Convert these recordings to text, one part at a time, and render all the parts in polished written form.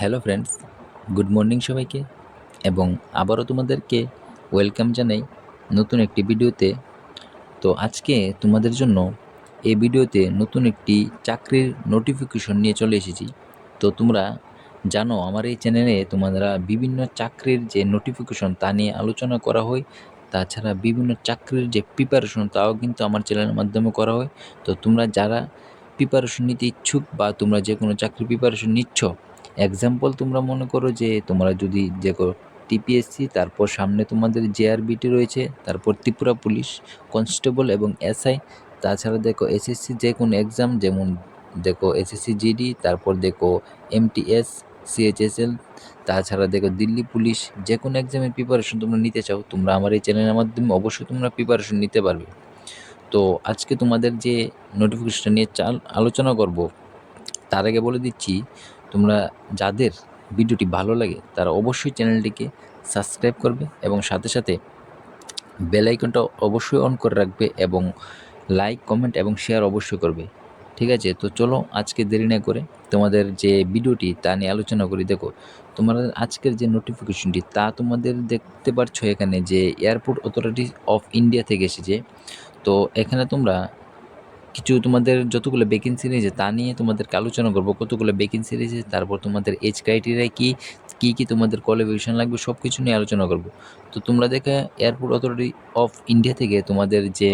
Hello friends, good morning সবাইকে এবং আবারও তোমাদেরকে ওয়েলকাম জানাই নতুন একটি ভিডিওতে। তো আজকে তোমাদের জন্য এই ভিডিওতে নতুন একটি চাকরির নোটিফিকেশন নিয়ে চলে এসেছি। তো তোমরা জানো আমার এই চ্যানেলে তোমরা বিভিন্ন চাকরির যে নোটিফিকেশন তা নিয়ে আলোচনা করা হয়, তাছাড়া বিভিন্ন চাকরির যে প্রিপারেশন তাও কিন্তু আমার চ্যানেলের মাধ্যমে করা হয়। তো তোমরা যারা প্রিপারেশন নিতে ইচ্ছুক বা তোমরা যে কোনো চাকরির প্রিপারেশন নিচ্ছ, এক্সাম্পল তোমরা মনে করো যে তোমরা যদি দেখো টিপিএসসি, তারপর সামনে তোমাদের জেআরবিটি রয়েছে, তারপর ত্রিপুরা পুলিশ কনস্টেবল এবং এসআই, তাছাড়া দেখো এসএসসি যে কোনো এক্সাম, যেমন দেখো এসএসসি জিডি, তারপর দেখো এমটিএস, সিএইচএসএল, তাছাড়া দেখো দিল্লি পুলিশ, যে কোনো এক্সামের প্রিপারেশন তোমরা নিতে চাও, তোমরা আমার এই চ্যানেলের মাধ্যমে অবশ্যই তোমরা প্রিপারেশন নিতে পারবে। তো আজকে তোমাদের যে নোটিফিকেশনটা নিয়ে আলোচনা করব, তার আগে বলে দিচ্ছি, তোমরা যাদের ভিডিওটি ভালো লাগে তারা অবশ্যই চ্যানেলটিকে সাবস্ক্রাইব করবে এবং সাথে সাথে বেল আইকনটা অবশ্যই অন করে রাখবে এবং লাইক, কমেন্ট এবং শেয়ার অবশ্যই করবে। ঠিক আছে, তো চলো আজকে দেরি না করে তোমাদের যে ভিডিওটি তা নিয়ে আলোচনা করি। দেখো, তোমাদের আজকের যে নোটিফিকেশনটি তা তোমাদের দেখতে পাচ্ছ এখানে যে এয়ারপোর্ট অথরিটি অফ ইন্ডিয়া থেকে এসেছে। তো এখানে তোমরা কিছু তোমাদের যতগুলো ভ্যাকেন্সি রয়েছে তা নিয়ে তোমাদেরকে আলোচনা করবো, কতগুলো ভ্যাকেন্সি রয়েছে, তারপর তোমাদের এজ ক্রাইটেরিয়া কী কী কী তোমাদের কোয়ালিফিকেশন লাগবে সব কিছু নিয়ে আলোচনা করব। তো তোমরা দেখে এয়ারপোর্ট অথরিটি অফ ইন্ডিয়া থেকে তোমাদের যে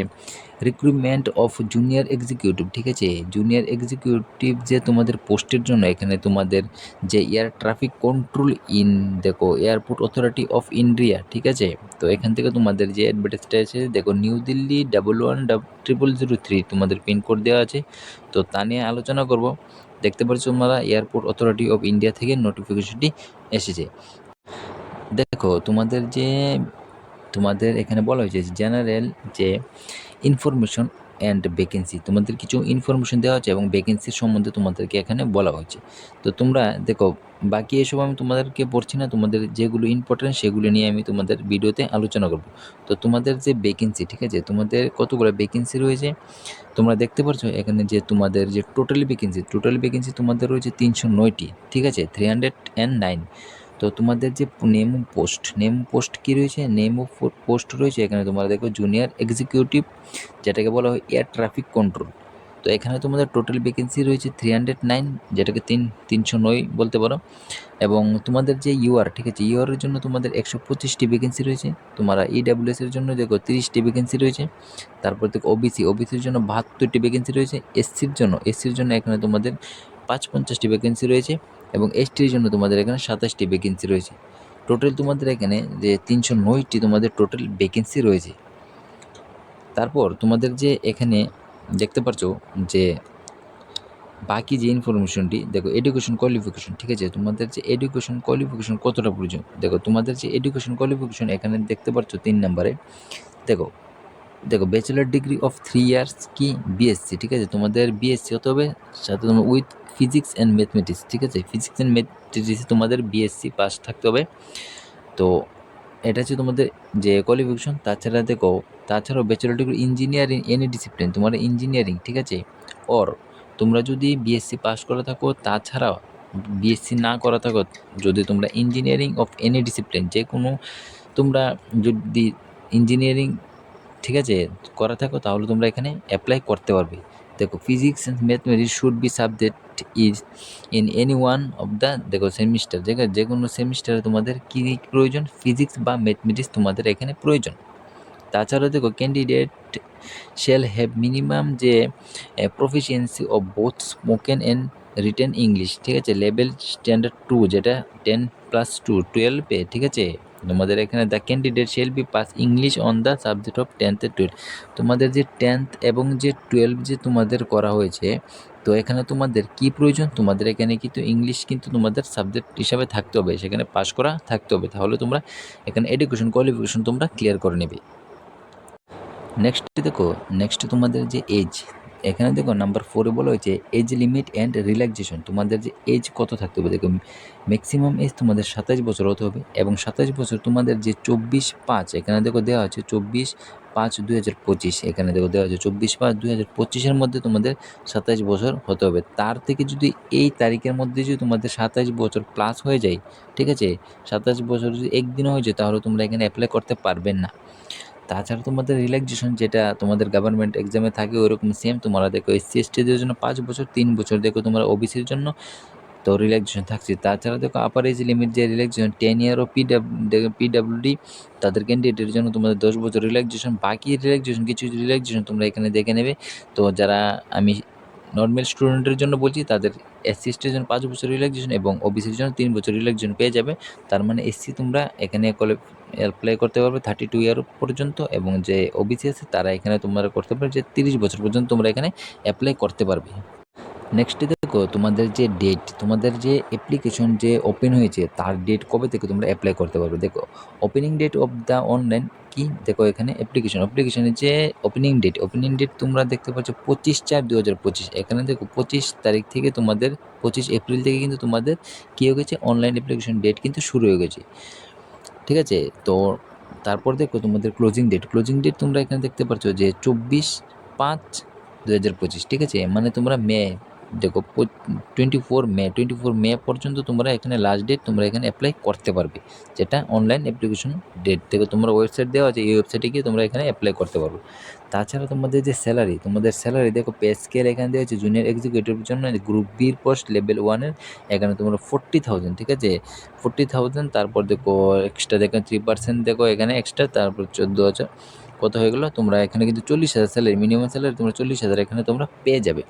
রিক্রুটমেন্ট অফ জুনিয়র এক্সিকিউটিভ, ঠিক আছে, জুনিয়র এক্সিকিউটিভ যে তোমাদের পোস্টের জন্য এখানে তোমাদের যে এয়ার ট্রাফিক কন্ট্রোল ইন দেখো এয়ারপোর্ট অথরিটি অফ ইন্ডিয়া, ঠিক আছে। তো এখান থেকে তোমাদের যে অ্যাডভার্টাইজটা আছে দেখো নিউ দিল্লি 111003 তোমাদের পিনকোড দেওয়া আছে। তো তা নিয়ে আলোচনা করব। দেখতে পাচ্ছ তোমরা এয়ারপোর্ট অথরিটি অফ ইন্ডিয়া থেকে নোটিফিকেশনটি এসেছে। দেখো তোমাদের এখানে বলা হয়েছে জেনারেল যে ইনফরমেশন অ্যান্ড ভ্যাকেন্সি, তোমাদের কিছু ইনফরমেশন দেওয়া হচ্ছে এবং ভ্যাকেন্সির সম্বন্ধে তোমাদেরকে এখানে বলা হয়েছে। তো তোমরা দেখো, বাকি এসব আমি তোমাদেরকে পড়ছি না, তোমাদের যেগুলো ইম্পর্টেন্ট সেগুলো নিয়ে আমি তোমাদের ভিডিওতে আলোচনা করব। তো তোমাদের যে ভ্যাকেন্সি, ঠিক আছে, তোমাদের কতগুলো ভ্যাকেন্সি রয়েছে তোমরা দেখতে পাচ্ছ এখানে যে তোমাদের যে টোটাল ভ্যাকেন্সি তোমাদের রয়েছে 309টি, ঠিক আছে, 309। তো তোমাদের যে নেম পোস্ট কী রয়েছে, নেম অফ পোস্ট রয়েছে এখানে তোমরা দেখো জুনিয়র এক্সিকিউটিভ, যেটাকে বলা হয় এয়ার ট্রাফিক কন্ট্রোল। তো এখানে তোমাদের টোটাল ভ্যাকেন্সি রয়েছে 309, যেটাকে 309 বলতে পারো। এবং তোমাদের যে ইউআর, ঠিক আছে, ইউআরের জন্য তোমাদের 125টি ভ্যাকেন্সি রয়েছে। তোমরা ইডাব্লিউএসের জন্য দেখো 30টি ভ্যাকেন্সি রয়েছে। তারপর দেখো ওবিসির জন্য 72টি ভ্যাকেন্সি রয়েছে। এসসির জন্য এখানে তোমাদের 50টি ভ্যাকেন্সি রয়েছে এবং এসটির জন্য তোমাদের এখানে 27টি ভ্যাকেন্সি রয়েছে। টোটাল তোমাদের এখানে যে 309টি তোমাদের টোটাল ভ্যাকেন্সি রয়েছে। তারপর তোমাদের যে এখানে দেখতে পাচ্ছ যে বাকি যে ইনফরমেশনটি দেখো এডুকেশন কোয়ালিফিকেশন, ঠিক আছে, তোমাদের যে এডুকেশন কোয়ালিফিকেশন কতটা প্রয়োজন, দেখো তোমাদের যে এডুকেশন কোয়ালিফিকেশন এখানে দেখতে পাচ্ছ 3 নম্বরে। দেখো দেখো ব্যাচেলার ডিগ্রি অফ 3 ইয়ার্স কি বিএসসি, ঠিক আছে, তোমাদের বিএসসি হতে হবে, সাথে তোমার উইথ ফিজিক্স অ্যান্ড ম্যাথমেটিক্স, ঠিক আছে, ফিজিক্স অ্যান্ড ম্যাথমেটিক্সে তোমাদের বিএসসি পাস থাকতে হবে। তো এটা হচ্ছে তোমাদের যে কোয়ালিফিকেশন। তাছাড়াও bachelor degree engineering any discipline, তোমার ইঞ্জিনিয়ারিং, ঠিক আছে, অর তোমরা যদি বিএসসি পাস করে থাকো, তাছাড়াও বিএসসি না করা থাকো, যদি তোমরা ইঞ্জিনিয়ারিং অফ এনি ডিসিপ্লিন যে কোনো তোমরা যদি ইঞ্জিনিয়ারিং, ঠিক আছে, করা থাকো, তাহলে তোমরা এখানে অ্যাপ্লাই করতে পারবে। দেখো physics and mathematics should be subject is in any one of the দেখো সেমিস্টার, যে কোনো সেমিস্টারে তোমাদের কী প্রয়োজন, ফিজিক্স বা ম্যাথমেটিক্স তোমাদের এখানে প্রয়োজন। তাছাড়া দেখো ক্যান্ডিডেট শ্যাল হ্যাভ মিনিমাম যে proficiency of both spoken and written English, ঠিক আছে, লেভেল স্ট্যান্ডার্ড 2, যেটা 10+2 12 ঠিক আছে। তোমাদের এখানে the candidate shall be pass English on the subject of 10th and 12th। তোমাদের যে 10th এবং যে 12 যে তোমাদের করা হয়েছে, তো এখানে তোমাদের কি প্রয়োজন, তোমাদের এখানে কিন্তু ইংলিশ কিন্তু তোমাদের সাবজেক্ট হিসাবে থাকতে হবে, সেখানে পাস করা থাকতে হবে, তাহলে তোমরা এখানে এডুকেশন কোয়ালিফিকেশন তোমরা ক্লিয়ার করে নেবে। নেক্সট তোমাদের যে এজ, এখানে দেখো নাম্বার 4 বলা হয়েছে এজ লিমিট অ্যান্ড রিল্যাক্সেশন। তোমাদের যে এজ কত থাকতে হবে, দেখো ম্যাক্সিমাম এজ তোমাদের 27 বছর হতে হবে এবং 27 বছর তোমাদের যে 24/5 এখানে দেখো দেওয়া আছে 24/5/2025, এখানে দেখো দেওয়া আছে 24/5/2025 মধ্যে তোমাদের 27 বছর হতে হবে। তার থেকে যদি এই তারিখের মধ্যে যদি তোমাদের 27 বছর প্লাস হয়ে যায়, ঠিক আছে, 27 বছর যদি একদিনও হয়ে যায়, তাহলে তোমরা এখানে অ্যাপ্লাই করতে পারবে না। তাছাড়া তোমাদের রিল্যাক্সেশন যেটা তোমাদের গভর্নমেন্ট এক্সামে থাকে ওইরকম সেম তোমরা দেখো এসসি এসটিদের জন্য 5 বছর, 3 বছর দেখো তোমরা ওবিসির জন্য তো রিল্যাক্সেশন থাকছে। তাছাড়া দেখো আপার এজ লিমিট যে রিল্যাক্সেশন 10 ইয়ার ও পিডাব্লিউডি তাদের ক্যান্ডিডেটের জন্য তোমাদের 10 বছর রিল্যাক্সেশন। বাকি রিল্যাক্সেশন কিছু রিল্যাক্সেশন তোমরা এখানে দেখে নেবে। তো যারা আমি নর্মাল স্টুডেন্টের জন্য বলছি, তাদের এসসি এসটির জন্য 5 বছর রিল্যাক্সেশন এবং ওবিসির জন্য 3 বছর রিল্যাক্সেশন পেয়ে যাবে। তার মানে এসসি তোমরা এখানে অ্যাপ্লাই করতে পারবে 32 ইয়ার পর্যন্ত এবং যে ওবিসি আছে তারা এখানে তোমরা করতে পারবে যে 30 বছর পর্যন্ত তোমরা এখানে অ্যাপ্লাই করতে পারবে। নেক্সটে দেখো তোমাদের যে ডেট, তোমাদের যে অ্যাপ্লিকেশন যে ওপেন হয়েছে তার ডেট কবে থেকে তোমরা অ্যাপ্লাই করতে পারবে। দেখো opening date of the online কি, দেখো এখানে অ্যাপ্লিকেশনের যে ওপেনিং ডেট তোমরা দেখতে পাচ্ছ 25/4/2025। এখানে দেখো 25 তারিখ থেকে তোমাদের 25 এপ্রিল থেকে কিন্তু তোমাদের কী হয়ে গেছে, অনলাইন অ্যাপ্লিকেশন ডেট কিন্তু শুরু হয়ে গেছে, ঠিক আছে। তো তারপর দেখো তোমাদের ক্লোজিং ডেট তোমরা এখানে দেখতে পাচ্ছ যে 24/5/2025, ঠিক আছে। মানে তোমরা মে দেখো 24 মে পর্যন্ত তোমরা এখানে লাস্ট ডেট তোমরা এখানে অ্যাপ্লাই করতে পারবে, যেটা অনলাইন অ্যাপ্লিকেশন ডেট থেকে তোমরা ওয়েবসাইট দেওয়া আছে, এই ওয়েবসাইটে গিয়ে তোমরা এখানে অ্যাপ্লাই করতে পারবে। তাছাড়া তোমাদের যে স্যালারি দেখো পে স্কেল এখানে দেওয়া আছে জুনিয়র এক্সিকিউটিভের জন্য গ্রুপ বির পোস্ট লেভেল 1-এর এখানে তোমরা 40,000, ঠিক আছে, 40,000। তারপর দেখো এক্সট্রা দেখো 3% দেখো এখানে এক্সট্রা, তারপর 14,000 কত হয়ে গেলো, তোমরা এখানে কিন্তু 40,000 স্যালারি, মিনিমাম স্যালারি তোমরা 40,000 এখানে তোমরা পেয়ে যাবে।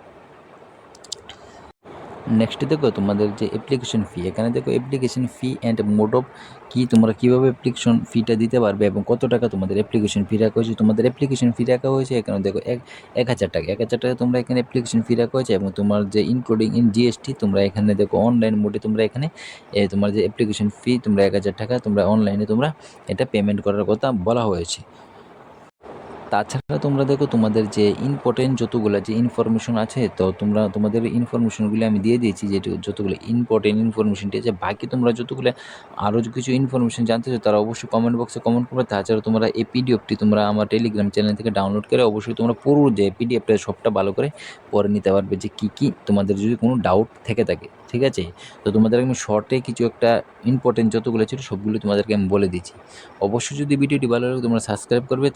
নেক্সট দেখো তোমাদের যে অ্যাপ্লিকেশন ফি, এখানে দেখো application fee and mode of কি, তোমরা কীভাবে অ্যাপ্লিকেশন ফিটা দিতে পারবে এবং কত টাকা তোমাদের অ্যাপ্লিকেশন ফি রাখা হয়েছে। তোমাদের অ্যাপ্লিকেশন ফি রাখা হয়েছে এখানে দেখো 1,000 টাকা, 1,000 টাকা তোমরা এখানে অ্যাপ্লিকেশন ফি রাখা হয়েছে এবং তোমার যে ইনক্লুডিং ইন জিএসটি তোমরা এখানে দেখো অনলাইন মোডে তোমরা এখানে তোমার যে অ্যাপ্লিকেশন ফি তোমরা 1,000 টাকা তোমরা অনলাইনে তোমরা এটা পেমেন্ট করার কথা বলা হয়েছে। তাছাড়া তোমরা দেখো তোমাদের যে ইম্পর্টেন্ট যতগুলো যে ইনফরমেশন আছে, তো তোমরা তোমাদের ইনফরমেশনগুলি আমি দিয়ে দিয়েছি, যেটি যতগুলো ইম্পর্টেন্ট ইনফরমেশনটি আছে। বাকি তোমরা যতগুলো আরও কিছু ইনফরমেশন জানতে চাও তারা অবশ্যই কমেন্ট বক্সে কমেন্ট করবে। তাছাড়া তোমরা এই পিডিএফটি তোমরা আমার টেলিগ্রাম চ্যানেল থেকে ডাউনলোড করে অবশ্যই তোমরা পুরো যে পিডিএফটা সবটা ভালো করে পড়ে নিতে পারবে, যে কী তোমাদের যদি কোনো ডাউট থেকে থাকে, ঠিক আছে। তো তোমাদের আমি শর্টে কিছু একটা ইম্পর্টেন্ট যতগুলো ছিল সবগুলো তোমাদেরকে আমি বলে দিচ্ছি। অবশ্যই যদি ভিডিওটি ভালো লাগে তোমরা সাবস্ক্রাইব করবে।